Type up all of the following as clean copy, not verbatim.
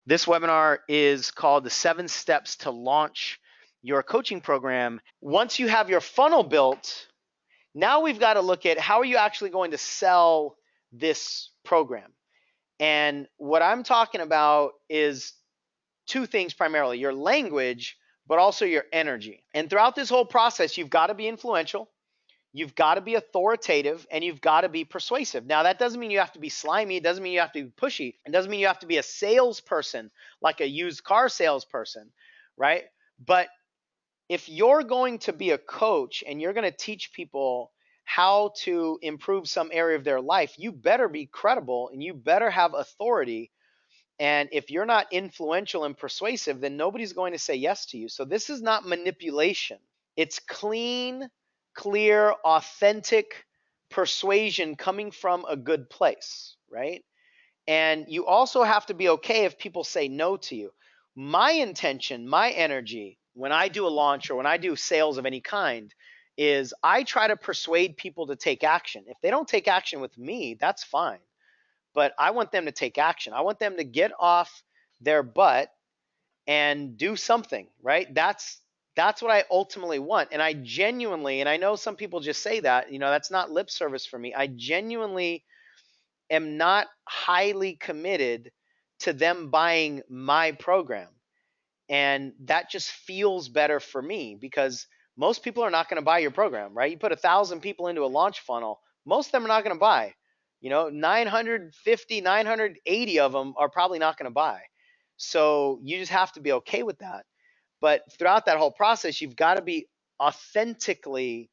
This webinar is called the 7 Steps to Launch Your Coaching Program. Once you have your funnel built, now we've got to look at how are you actually going to sell this program. And what I'm talking about is two things primarily: your language, but also your energy. And throughout this whole process, you've got to be influential. You've got to be authoritative, and you've got to be persuasive. Now, that doesn't mean you have to be slimy. It doesn't mean you have to be pushy. It doesn't mean you have to be a salesperson, like a used car salesperson, right? But if you're going to be a coach and you're going to teach people how to improve some area of their life, you better be credible and you better have authority. And if you're not influential and persuasive, then nobody's going to say yes to you. So this is not manipulation. It's clean, clear, authentic persuasion coming from a good place, right? And you also have to be okay if people say no to you. My intention, my energy, when I do a launch or when I do sales of any kind, is I try to persuade people to take action. If they don't take action with me, that's fine. But I want them to take action. I want them to get off their butt and do something, right? That's what I ultimately want. And I genuinely, and I know some people just say that, that's not lip service for me. I genuinely am not highly committed to them buying my program. And that just feels better for me because most people are not going to buy your program, right? You put 1,000 people into a launch funnel, most of them are not going to buy. 950, 980 of them are probably not going to buy. So you just have to be okay with that. But throughout that whole process, you've got to be authentically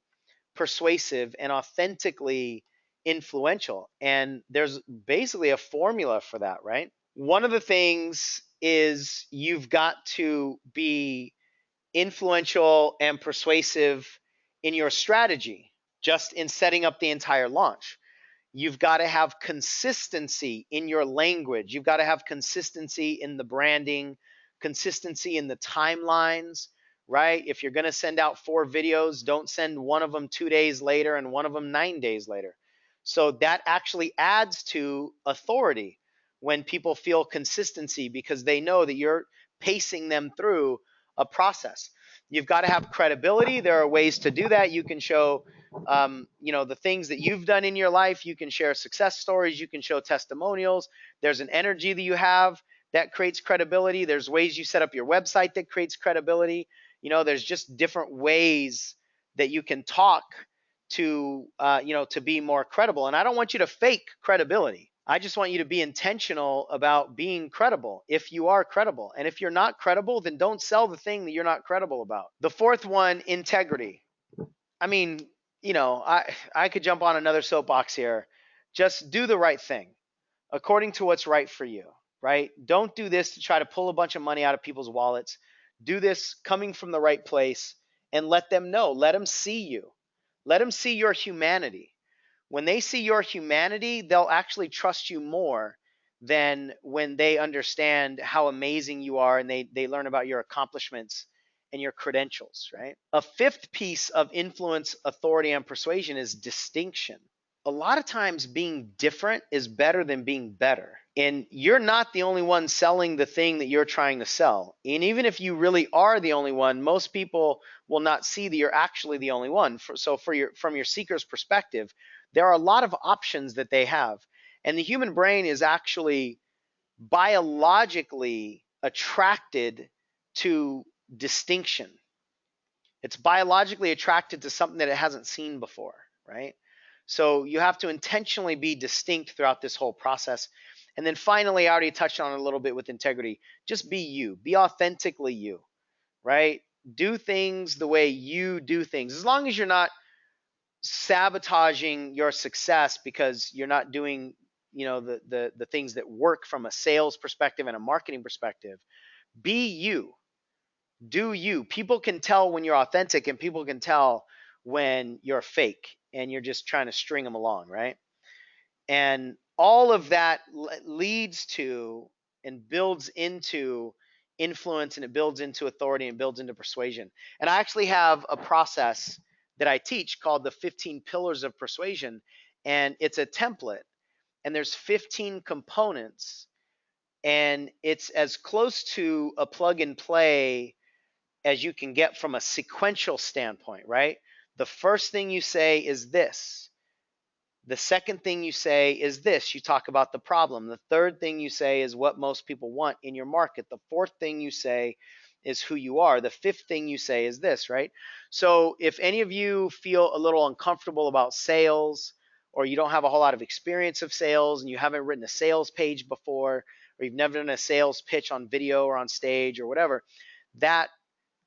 persuasive and authentically influential. And there's basically a formula for that, right? One of the things is you've got to be influential and persuasive in your strategy, just in setting up the entire launch. You've got to have consistency in your language. You've got to have consistency in the branding, consistency in the timelines, right? If you're going to send out 4 videos, don't send one of them 2 days later and one of them 9 days later. So that actually adds to authority when people feel consistency because they know that you're pacing them through a process. You've got to have credibility. There are ways to do that. You can show the things that you've done in your life. You can share success stories. You can show testimonials. There's an energy that you have that creates credibility. There's ways you set up your website that creates credibility. There's just different ways that you can talk to be more credible. And I don't want you to fake credibility. I just want you to be intentional about being credible if you are credible. And if you're not credible, then don't sell the thing that you're not credible about. The fourth one, integrity. I mean, I could jump on another soapbox here. Just do the right thing according to what's right for you, right? Don't do this to try to pull a bunch of money out of people's wallets. Do this coming from the right place and let them know. Let them see you. Let them see your humanity. When they see your humanity, they'll actually trust you more than when they understand how amazing you are and they learn about your accomplishments and your credentials, right? A fifth piece of influence, authority, and persuasion is distinction. A lot of times being different is better than being better. And you're not the only one selling the thing that you're trying to sell. And even if you really are the only one, most people will not see that you're actually the only one. From your seeker's perspective, there are a lot of options that they have. And the human brain is actually biologically attracted to distinction. It's biologically attracted to something that it hasn't seen before, right? So you have to intentionally be distinct throughout this whole process. And then finally, I already touched on it a little bit with integrity. Just be you. Be authentically you, right? Do things the way you do things. As long as you're not sabotaging your success because you're not doing, the things that work from a sales perspective and a marketing perspective. Be you. Do you. People can tell when you're authentic and people can tell when you're fake and you're just trying to string them along, right? And all of that leads to and builds into influence, and it builds into authority and builds into persuasion. And I actually have a process that I teach called the 15 pillars of persuasion, and it's a template, and there's 15 components, And it's as close to a plug and play as you can get from a sequential standpoint, right? The first thing you say is this. The second thing you say is this. You talk about the problem. The third thing you say is what most people want in your market. The fourth thing you say is who you are. The fifth thing you say is this, right? So if any of you feel a little uncomfortable about sales, or you don't have a whole lot of experience of sales, and you haven't written a sales page before, or you've never done a sales pitch on video or on stage or whatever, that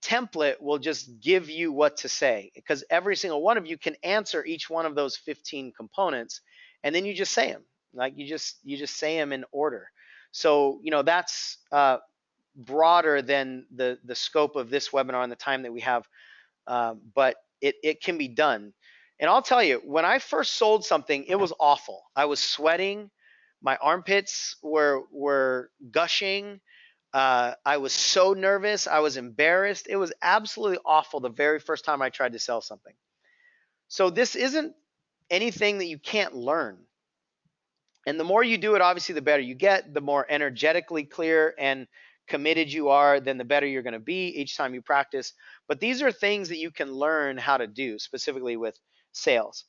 template will just give you what to say, because every single one of you can answer each one of those 15 components, and then you just say them. Like you just say them in order. So that's broader than the scope of this webinar and the time that we have, but it can be done. And I'll tell you, when I first sold something, it was awful. I was sweating, my armpits were gushing. I was so nervous. I was embarrassed. It was absolutely awful the very first time I tried to sell something. So this isn't anything that you can't learn. And the more you do it, obviously, the better you get. The more energetically clear and committed you are, then the better you're going to be each time you practice. But these are things that you can learn how to do, specifically with sales.